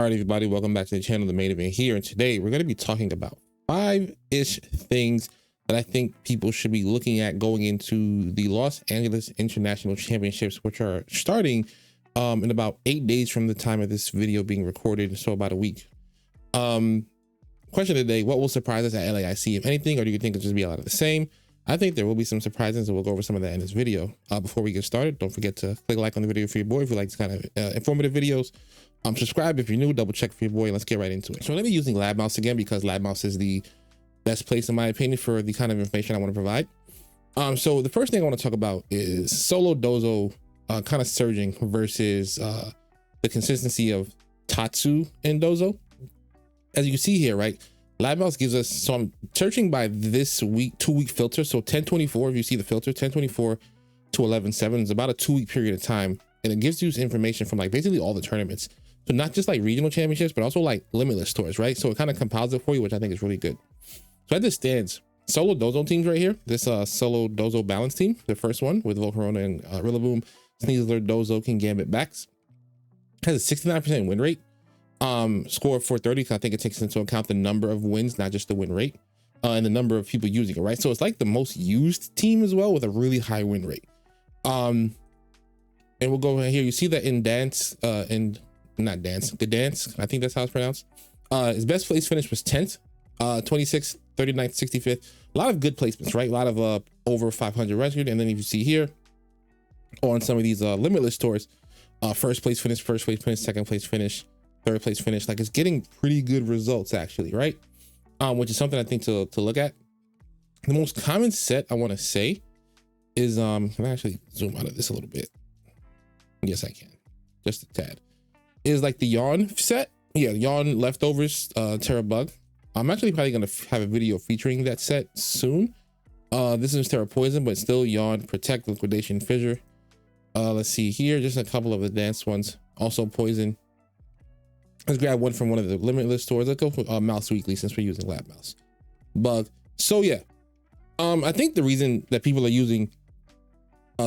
All right, everybody, welcome back to the channel, The Main Event here. And today we're going to be talking about 5-ish things that I think people should be looking at going into the Los Angeles International Championships, which are starting in about 8 days from the time of this video being recorded. So about a week. Question of the day: what will surprise us at LAIC, if anything, or do you think it'll just be a lot of the same? I think there will be some surprises, and we'll go over some of that in this video. Before we get started, don't forget to click like on the video for your boy if you like this kind of informative videos. Subscribe if you're new, double check for your boy, and let's get right into it. So I'm gonna be using Lab Mouse again because Lab Mouse is the best place, in my opinion, for the kind of information I want to provide. So the first thing I want to talk about is solo Dozo kind of surging versus the consistency of Tatsu and Dozo. As you can see here, right? Lab Mouse gives us, so I'm searching by this week, 2-week filter. So 1024, if you see the filter, 1024 to 11/7 is about a 2-week period of time. And it gives you information from like basically all the tournaments. So not just like regional championships, but also like limitless tours, right? So it kind of compiles it for you, which I think is really good. So as it stands, solo Dozo teams right here, this solo Dozo balance team, the first one with Volcarona and Rillaboom, Sneasler, Dozo, King Gambit, Bax, has a 69% win rate. Score 430, because I think it takes into account the number of wins, not just the win rate, and the number of people using it, right? So it's like the most used team as well, with a really high win rate. And we'll go right here. You see that in dance, Gdansk, I think that's how it's pronounced. His best place finish was 10th, 26th, 39th, 65th. A lot of good placements, right? A lot of over 500 record. And then if you see here on some of these limitless tours, first place finish, second place finish, third place finish. Like, it's getting pretty good results actually, right? Which is something I think to look at. The most common set I want to say is can I actually zoom out of this a little bit? Yes, I can, just a tad. Is like the Yawn set. Yeah, Yawn leftovers, Terra Bug. I'm actually probably gonna have a video featuring that set soon. This is Terra Poison, but still Yawn, Protect, Liquidation, Fissure. Let's see here, just a couple of the dance ones. Also Poison. Let's grab one from one of the limitless stores. Let's go for Mouse Weekly, since we're using Lab Mouse. Bug. So yeah, I think the reason that people are using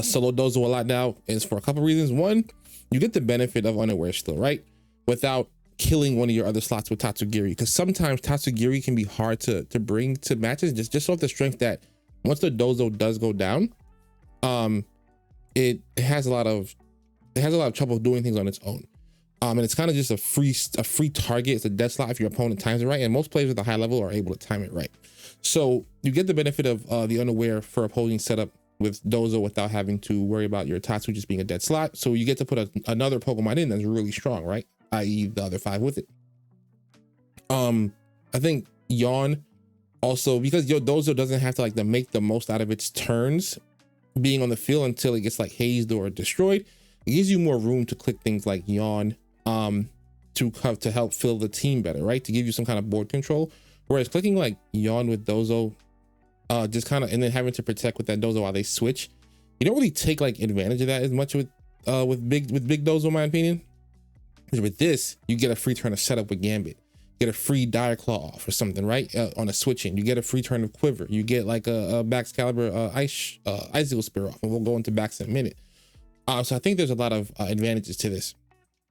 solo Dozo a lot now is for a couple reasons. One, you get the benefit of unaware still, right? Without killing one of your other slots with Tatsugiri, because sometimes Tatsugiri can be hard to bring to matches, just off the strength that once the Dozo does go down, it has a lot of trouble doing things on its own. And it's kind of just a free target. It's a dead slot if your opponent times it right, and most players at the high level are able to time it right. So you get the benefit of the unaware for opposing setup with Dozo without having to worry about your Tatsu just being a dead slot. So you get to put another Pokemon in that's really strong, right? I.e. the other 5 with it. I think Yawn also, because your Dozo doesn't have to like make the most out of its turns being on the field until it gets like hazed or destroyed. It gives you more room to click things like Yawn to help fill the team better, right? To give you some kind of board control. Whereas clicking like Yawn with Dozo, just kind of, and then having to protect with that Dozo while they switch, you don't really take like advantage of that as much with big Dozo, in my opinion. With this, you get a free turn of setup with Gambit, get a free Dire Claw off or something, right? On a switch in, you get a free turn of Quiver, you get like a Baxcalibur Icicle Spear off, and we'll go into Bax in a minute. So I think there's a lot of advantages to this.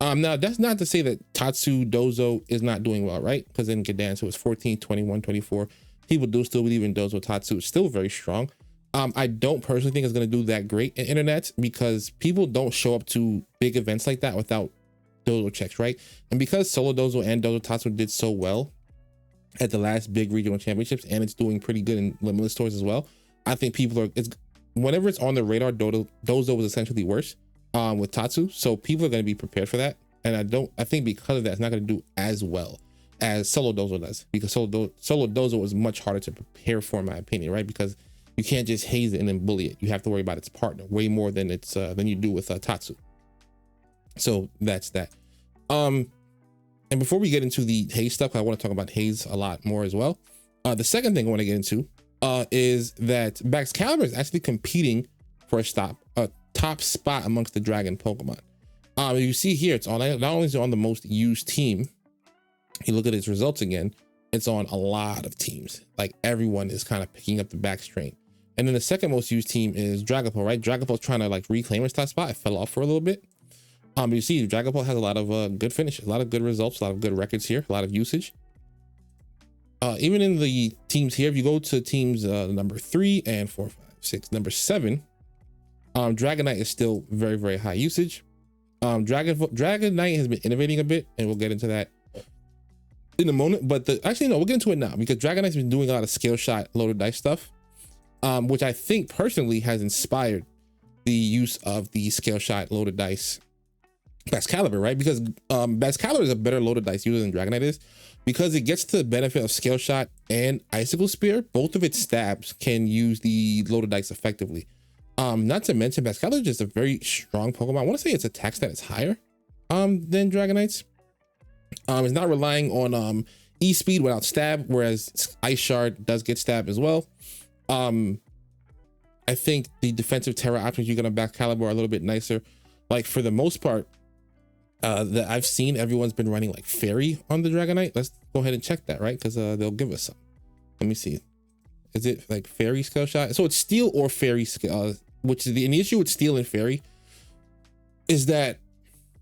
Now that's not to say that Tatsu Dozo is not doing well, right? Because in Gdansk it was 14, 21, 24. People do still believe in Dozo. Tatsu is still very strong. I don't personally think it's going to do that great in internet, because people don't show up to big events like that without Dozo checks, right? And because solo Dozo and Dozo Tatsu did so well at the last big regional championships, and it's doing pretty good in limitless stores as well, I think people are, whenever it's on the radar, Dozo was essentially worse with Tatsu. So people are going to be prepared for that. And I think because of that, it's not going to do as well as solo Dozo does, because solo Dozo is much harder to prepare for, in my opinion, right? Because you can't just haze it and then bully it. You have to worry about its partner way more than than you do with Tatsu. So that's that. And before we get into the haze stuff, I want to talk about haze a lot more as well. The second thing I want to get into is that Baxcalibur is actually competing for a top spot amongst the dragon Pokemon. You see here, it's on, not only is it on the most used team, you look at its results again, it's on a lot of teams. Like, everyone is kind of picking up the back strain. And then the second most used team is Dragapult, right? Dragapult's trying to like reclaim its top spot. It fell off for a little bit. You see Dragon Ball has a lot of good finishes, a lot of good results, a lot of good records here, a lot of usage. Even in the teams here, if you go to teams number 3 and 4, 5, 6, number 7, Dragonite is still very, very high usage. Dragonite has been innovating a bit, and we'll get into that in a moment. But actually, no, we'll get into it now, because Dragonite's been doing a lot of scale shot loaded dice stuff, which I think personally has inspired the use of the scale shot loaded dice Excalibur, right? Because Excalibur is a better loaded dice user than Dragonite is, because it gets the benefit of scale shot and icicle spear. Both of its stabs can use the loaded dice effectively. Not to mention Excalibur is just a very strong Pokemon. I want to say its attack stat is higher than Dragonite's. It's not relying on E speed without stab, whereas Ice Shard does get stab as well. I think the defensive Terra options you get on Excalibur are a little bit nicer. Like, for the most part, that I've seen, everyone's been running like Fairy on the Dragonite. Let's go ahead and check that, right? Because they'll give us some. Let me see. Is it like Fairy Scale Shot? So it's Steel or Fairy Scale, which is the issue with Steel and Fairy is that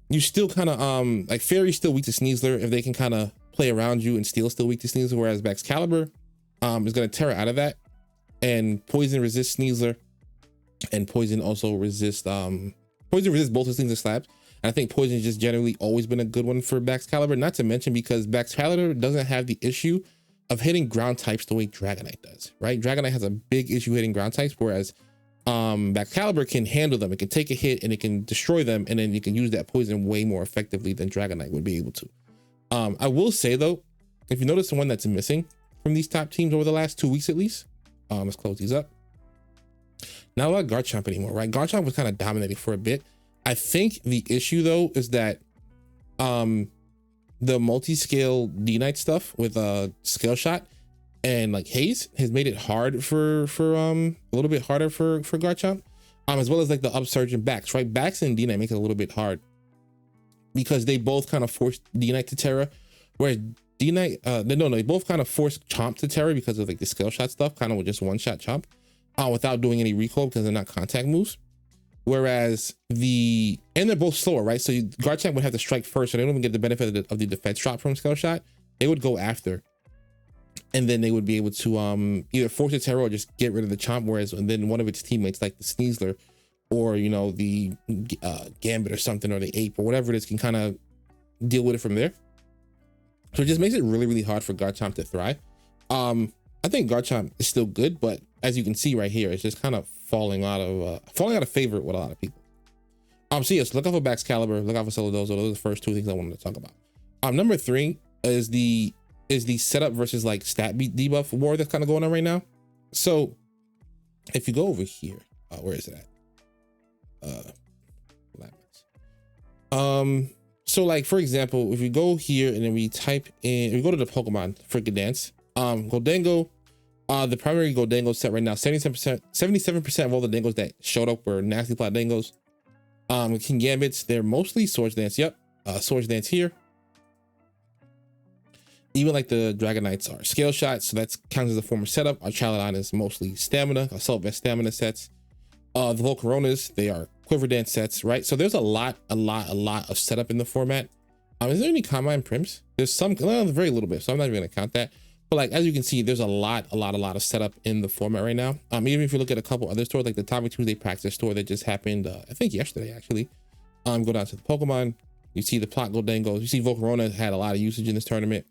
you still kind of like Fairy's still weak to Sneasler if they can kind of play around you, and Steel's still weak to Sneasler, whereas Excalibur is going to Terra out of that, and Poison resists Sneasler, and Poison also resists Poison resists both of Sneasler slabs. And I think Poison has just generally always been a good one for Excalibur, not to mention because Excalibur doesn't have the issue of hitting ground types the way Dragonite does, right? Dragonite has a big issue hitting ground types, whereas Excalibur can handle them. It can take a hit and it can destroy them, and then you can use that poison way more effectively than Dragonite would be able to. I will say though, if you notice the one that's missing from these top teams over the last 2 weeks at least, let's close these up. Not a lot of Garchomp anymore, right? Garchomp was kind of dominating for a bit. I think the issue though is that the multi-scale D-Knight stuff with scale shot and like haze has made it hard for a little bit harder for Garchomp, as well as like the upsurge in backs, right? Backs and D-Knight make it a little bit hard because they both kind of force D-Knight to Terra, whereas D-Knight they both kind of force Chomp to Terra because of like the scale shot stuff, kind of with just one shot Chomp without doing any recoil because they're not contact moves. Whereas they're both slower, right? So Garchomp would have to strike first, so they don't even get the benefit of the defense drop from scale shot. They would go after, and then they would be able to either force a Terra or just get rid of the Chomp. Whereas, and then one of its teammates, like the Sneasler, or the Gambit or something, or the Ape or whatever it is, can kind of deal with it from there. So it just makes it really, really hard for Garchomp to thrive. I think Garchomp is still good, but as you can see right here, it's just kind of falling out of favor with a lot of people. So yes, look out for Excalibur, look out for Dozo. Those are the first two things I wanted to talk about. Number 3 is the setup versus like stat debuff war that's kind of going on right now. So if you go over here, where is it at? So like, for example, if we go here and then we type in, we go to the Pokemon for Dance, Goldango, the primary Goldango set right now, 77% of all the Dangos that showed up were Nasty Plot Dangos. King Gambits, they're mostly Swords Dance. Yep, Swords Dance here. Even like the Dragonites are Scale Shot, so that counts as a form of setup. Our Chaladon is mostly Stamina, Assault Vest Stamina sets. The Volcaronas, they are Quiver Dance sets, right? So there's a lot of setup in the format. Is there any Combine Prims? There's some, very little bit, so I'm not even gonna count that. But like, as you can see, there's a lot of setup in the format right now. Even if you look at a couple other stores, like the Tommy Tuesday practice store that just happened, I think yesterday actually. Go down to the Pokemon, you see the Plot Goldangos, you see Volcarona had a lot of usage in this tournament.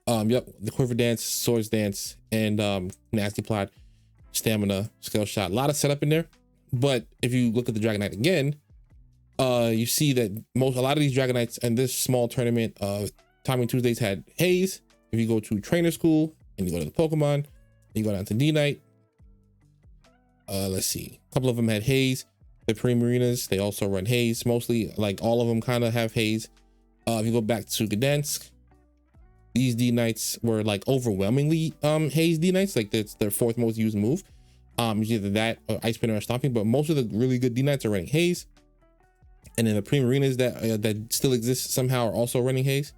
Yep, the Quiver Dance, Swords Dance, and Nasty Plot, Stamina, Scale Shot, a lot of setup in there. But if you look at the Dragonite again, you see that a lot of these Dragonites in this small tournament, Tommy Tuesdays had Haze. If you go to Trainer School and you go to the Pokemon, you go down to D-Knight, let's see, a couple of them had Haze. The Primarinas, they also run Haze. Mostly, like all of them kind of have Haze. If you go back to Gdansk, these D-Knights were like overwhelmingly Haze D-Knights, like that's their 4th most used move. It's either that or Ice Spinner or Stomping, but most of the really good D-Knights are running Haze. And then the Primarinas that still exist somehow are also running Haze.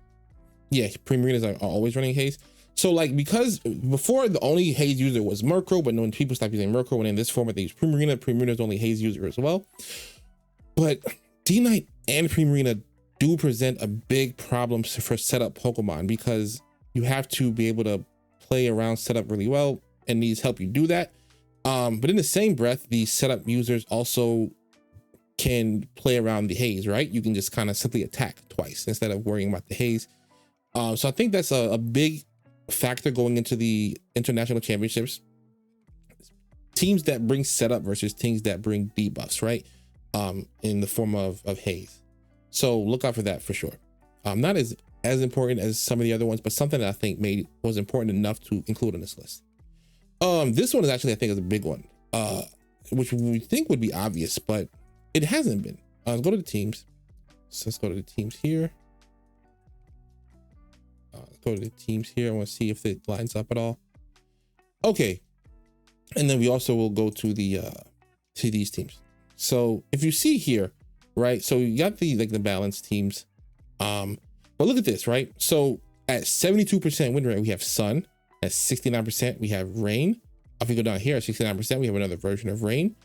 Yeah, Primarinas are always running Haze. So like, because before the only Haze user was Murkrow, but when people stopped using Murkrow, and in this format they use Primarina is only Haze user as well. But D-Knight and Primarina do present a big problem for setup Pokemon, because you have to be able to play around setup really well, and these help you do that. But in the same breath, the setup users also can play around the haze, right? You can just kind of simply attack twice instead of worrying about the haze. So I think that's a big factor going into the international championships. Teams that bring setup versus teams that bring debuffs, right? In the form of haze. So look out for that for sure. Not as important as some of the other ones, but something that I think was important enough to include on this list. This one is actually, I think, is a big one, which we think would be obvious, but it hasn't been. Let's go to the teams. So let's go to the teams here. Let's go to the teams here. I want to see if it lines up at all. Okay. And then we also will go to the to these teams. So if you see here, right? So you got the balanced teams. But look at this, right? So at 72% win rate, we have Sun. At 69%, we have Rain. If we go down here at 69%, we have another version of Rain.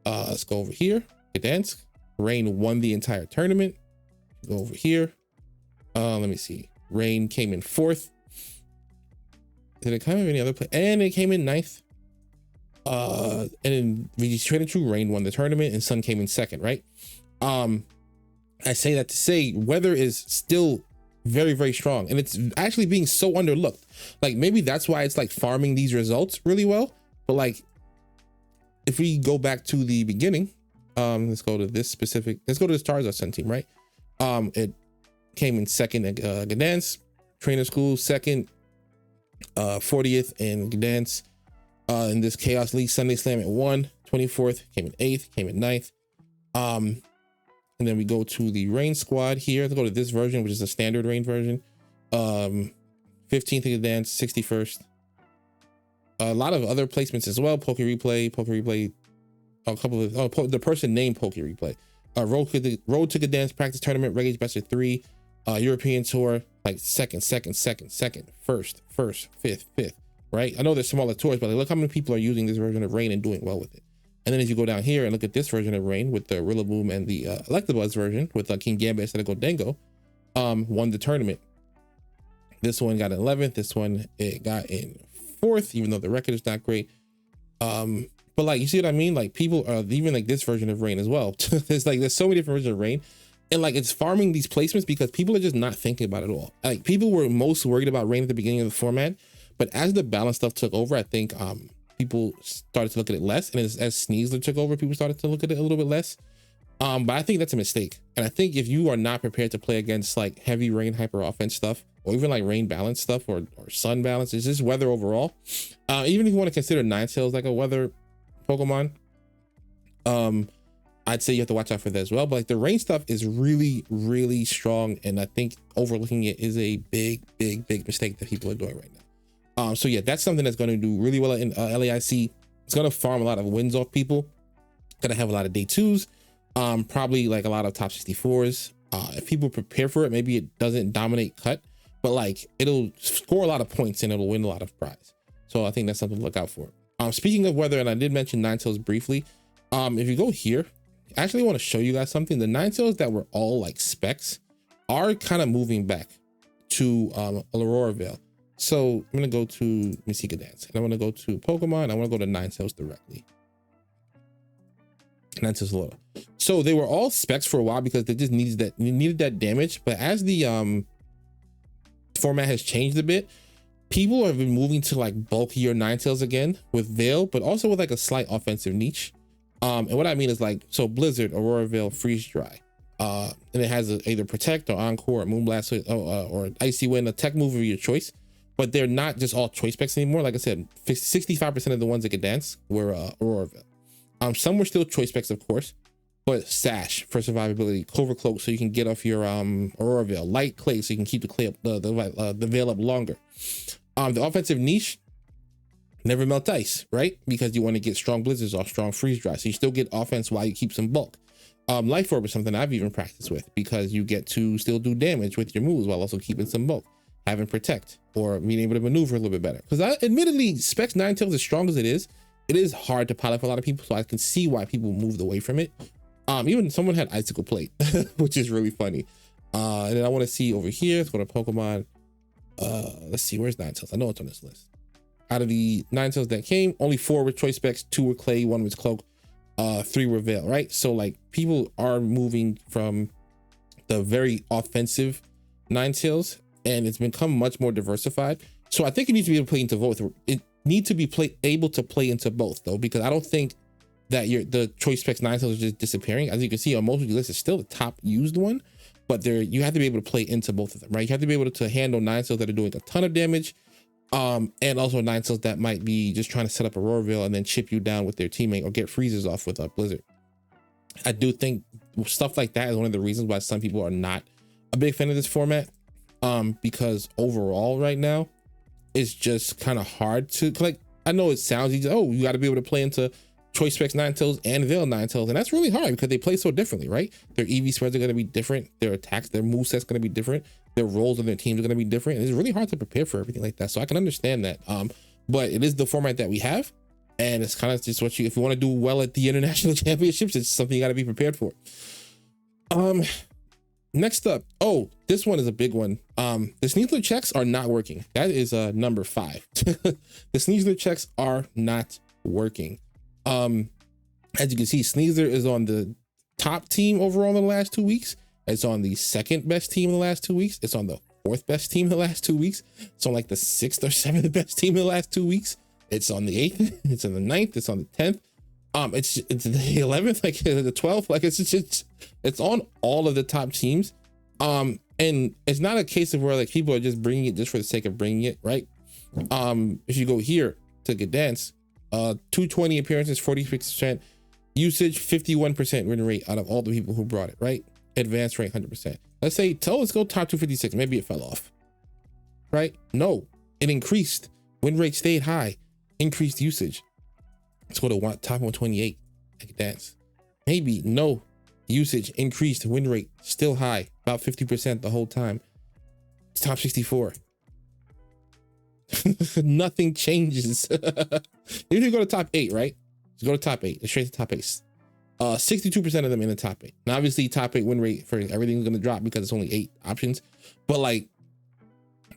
Let's go over here. Gdansk. Rain won the entire tournament. Go over here. Let me see. Rain came in 4th. Did it come in any other place? And it came in 9th. And then VGC Trainer 2, Rain won the tournament and Sun came in 2nd, right? I say that to say weather is still very, very strong, and it's actually being so underlooked. Like, maybe that's why it's like farming these results really well. But like, if we go back to the beginning, let's go to this specific, let's go to the Charizard Sun team, right? It came in 2nd at Gdansk, Trainer School 2nd, 40th in Gdansk. In this Chaos League Sunday Slam at 1, 24th, came in 8th, came in 9th. And then we go to the Rain squad here. Let's go to this version, which is a standard Rain version. 15th in Gdansk, 61st. A lot of other placements as well. Poke Replay, a couple of the person named Poke Replay. Road to Gdansk practice tournament, REG best of 3. European tour, like 2nd, 1st, 5th. Right? I know there's smaller tours, but like, look how many people are using this version of Rain and doing well with it. And then as you go down here and look at this version of Rain with the Rillaboom and the Electabuzz version with King Gambit instead of Goldengo, won the tournament. This one got 11th. This one, it got in 4th, even though the record is not great. But like, you see what I mean? Like, people are even like this version of Rain as well. There's so many different versions of Rain. And like, it's farming these placements because people are just not thinking about it at all. Like, people were most worried about Rain at the beginning of the format. But as the balance stuff took over, I think people started to look at it less. And as Sneasler took over, people started to look at it a little bit less. But I think that's a mistake. And I think if you are not prepared to play against like heavy Rain hyper offense stuff, or even like Rain balance stuff, or Sun balance, it's just weather overall. Even if you want to consider Ninetails like a weather Pokemon, I'd say you have to watch out for that as well. But like, the Rain stuff is really, really strong. And I think overlooking it is a big mistake that people are doing right now. So yeah, that's something that's going to do really well in LAIC. It's going to farm a lot of wins off people. Going to have a lot of day 2s, probably like a lot of top 64s. If people prepare for it, maybe it doesn't dominate cut, but like, it'll score a lot of points and it'll win a lot of prize. So I think that's something to look out for. Speaking of weather, and I did mention Ninetails briefly. If you go here, I actually want to show you guys something. The Ninetails that were all like specs are kind of moving back to Aurora Vale. So I'm going to go to Mystica Dance, and I want to go to Pokemon. I want to go to Ninetails directly. Ninetails Alola. So they were all specs for a while because they just needed that damage. But as the format has changed a bit, people have been moving to like bulkier Ninetails again with Veil, but also with like a slight offensive niche. And what I mean is like, so Blizzard, Aurora Veil, Freeze Dry. And it has either Protect or Encore or Moonblast or Icy Wind, a tech move of your choice. But they're not just all choice specs anymore. Like I said, 65% of the ones that could dance were Aurora Veil. Some were still choice specs, of course, but Sash for survivability, Clover Cloak so you can get off your Aurora Veil, Light Clay so you can keep the clay up, the veil up longer. The offensive niche, Never Melt Ice, right? Because you want to get strong blizzards off strong freeze dry, so you still get offense while you keep some bulk. Life Orb is something I've even practiced with because you get to still do damage with your moves while also keeping some bulk. Having Protect or being able to maneuver a little bit better. Because admittedly, Specs Ninetails, as strong as it is hard to pilot for a lot of people. So I can see why people moved away from it. Even someone had icicle plate, which is really funny. And then I want to see over here, let's go to Pokemon. Let's see, where's Ninetails? I know it's on this list. Out of the Ninetails that came, only 4 were choice specs, 2 were clay, 1 was cloak, 3 were veil, right? So like people are moving from the very offensive Ninetails, and it's become much more diversified. So I think you need to be able to play into both. It need to be able to play into both though, because I don't think that the choice specs Ninetails are just disappearing. As you can see on most of the lists, it's still the top used one, but you have to be able to play into both of them, right? You have to be able to handle Ninetails that are doing a ton of damage, and also Ninetails that might be just trying to set up a Roarveil and then chip you down with their teammate or get freezes off with a Blizzard. I do think stuff like that is one of the reasons why some people are not a big fan of this format, because overall right now it's just kind of hard to, like, I know it sounds easy, oh, you got to be able to play into choice specs Ninetails and veil Ninetails, and that's really hard because they play so differently, right? Their EV spreads are going to be different, their attacks, their moveset's going to be different, their roles on their teams are going to be different, and it's really hard to prepare for everything like that. So I can understand that, but it is the format that we have, and it's kind of just what if you want to do well at the international championships, it's something you got to be prepared for. Next up, oh, this one is a big one. The Sneasler checks are not working. That is number 5. The Sneasler checks are not working. As you can see, Sneasler is on the top team overall in the last 2 weeks. It's on the second best team in the last 2 weeks. It's on the 4th best team in the last 2 weeks. It's on like the 6th or 7th best team in the last 2 weeks. It's on the 8th. It's on the 9th. It's on the 10th. It's the 11th, like the 12th. Like it's on all of the top teams. And it's not a case of where like people are just bringing it just for the sake of bringing it, right? If you go here to Gdansk, 220 appearances, 46% usage, 51% win rate out of all the people who brought it, right? Advanced rate 100%. Let's go top 256. Maybe it fell off, right? No, it increased. Win rate stayed high, increased usage. Let's go to top 128 at Gdansk. Maybe no, usage increased, win rate still high, about 50% the whole time. It's top 64. Nothing changes. Even if you go to top 8, right? Just go to top 8, straight to top 8. 62% of them in the top 8. Now, obviously, top 8 win rate for everything is going to drop because it's only 8 options. But like,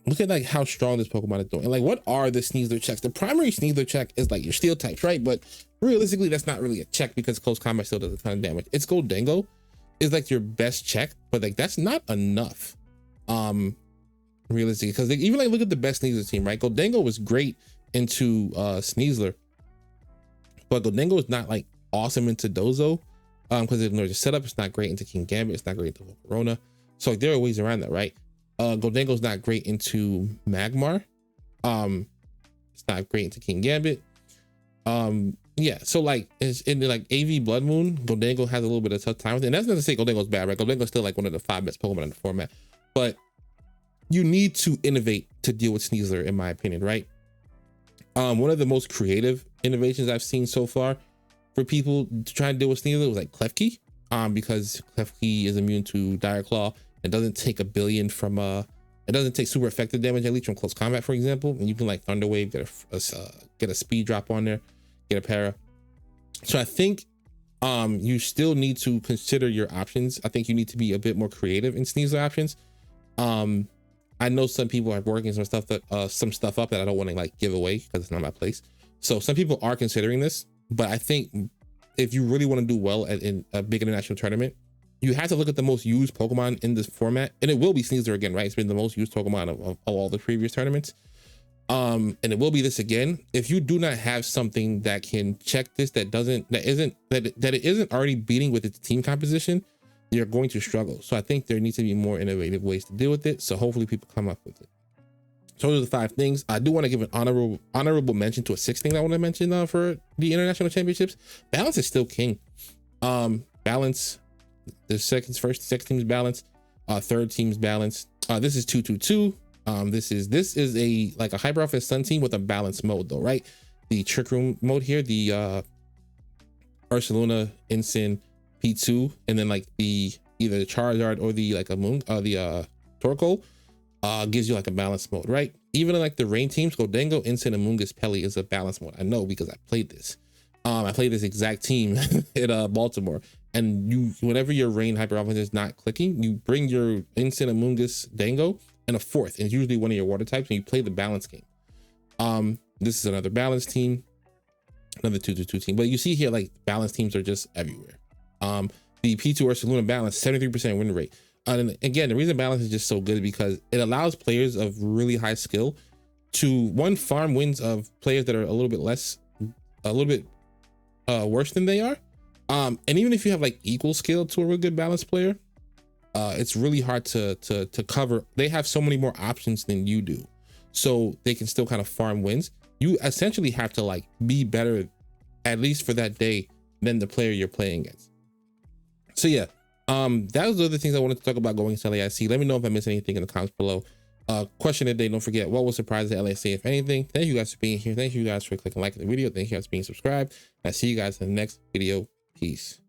look at like how strong this Pokemon is doing. And like, what are the Sneasler checks? The primary Sneasler check is like your steel types, right? But realistically, that's not really a check because close combat still does a ton of damage. It's Goldengo is like your best check, but like that's not enough. Realistically, because even like look at the best Sneasler team, right? Goldengo was great into Sneasler, but Goldengo is not like awesome into Dozo, because it ignores the setup. It's not great into King Gambit. It's not great into Volcarona. So like there are ways around that, right? Goldengo's not great into Magmar. It's not great into King Gambit. Yeah, so like it's in like AV Blood Moon, Goldengo has a little bit of tough time with it. And that's not to say Goldengo's bad, right? Goldengo's still like one of the 5 best Pokemon in the format, but you need to innovate to deal with Sneasler, in my opinion, right? One of the most creative innovations I've seen so far for people to try and deal with Sneasler was like Klefki, because Klefki is immune to Dire Claw. It doesn't take 1 billion from it doesn't take super effective damage, at least from close combat, for example. And you can like Thunder Wave, get a speed drop on there, get a para. So I think you still need to consider your options. I think you need to be a bit more creative in Sneasler options. I know some people are working some stuff up that I don't want to like give away because it's not my place. So some people are considering this, but I think if you really want to do well in a big international tournament, you have to look at the most used Pokemon in this format, and it will be Sneasler again, right? It's been the most used Pokemon of all the previous tournaments, and it will be this again. If you do not have something that can check this, that it isn't already beating with its team composition, you're going to struggle. So I think there needs to be more innovative ways to deal with it. So hopefully people come up with it. So those are the 5 things. I do want to give an honorable mention to a 6th thing that I want to mention for the international championships. Balance is still king. Balance, the first team's balance, 3rd team's balance. This is 2-2-2. This is a like a Hyper Alpha Sun team with a balance mode though, right? The Trick Room mode here, the Ursaluna, Incin, P2, and then like either the Charizard or the like the Torkoal gives you like a balance mode, right? Even in like the rain teams, Goldengo, Incin, Amoonguss, Pelly is a balance mode. I know because I played this. I played this exact team in Baltimore, and you, whenever your rain hyper offense is not clicking, you bring your instant Amoonguss Dango and a fourth, and it's usually one of your water types, and you play the balance game. This is another balance team, another 2-2 team, but you see here like balance teams are just everywhere. The P2 Ursaluna balance, 73% win rate. And again, the reason balance is just so good is because it allows players of really high skill to farm wins of players that are a little bit worse than they are. And even if you have like equal skill to a really good balanced player, it's really hard to cover. They have so many more options than you do, so they can still kind of farm wins. You essentially have to like be better, at least for that day, than the player you're playing against. So yeah, that was the other things I wanted to talk about going into LAIC. Let me know if I missed anything in the comments below. Question of the day, don't forget, what was surprised at LAIC, if anything? Thank you guys for being here. Thank you guys for clicking like the video. Thank you guys for being subscribed. And I see you guys in the next video. Peace.